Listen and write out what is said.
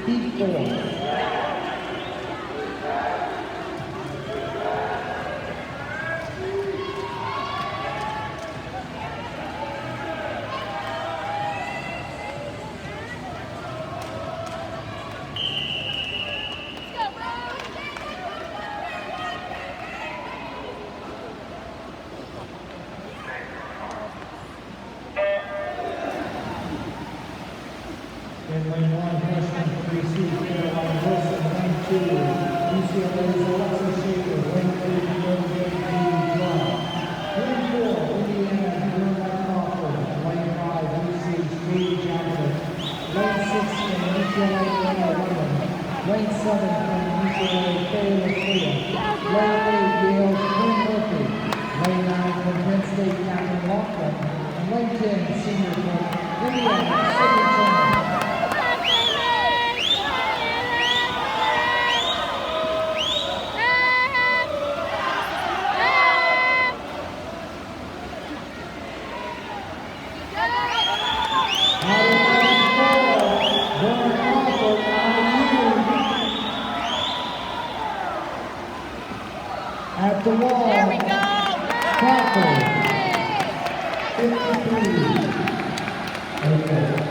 Heat 4. In lane 1, freshman 3C, Caroline Wilson, lane 2, UCLA's Alexa Shaker, lane 3, Notre Dame Drum. Lane 4, Indiana, Jeremiah Crawford, lane 5, UC's Katie Jackson, lane 6 from UCLA, Anna William, lane 7 from UCLA, Faye Lucia, lane 8, Yale's Quinn Murphy, lane 9 from Penn State, Catherine Laughlin, and lane 10, senior from Indiana, Sydney Turner. At the wall, there we go. Crawford, 53. Okay.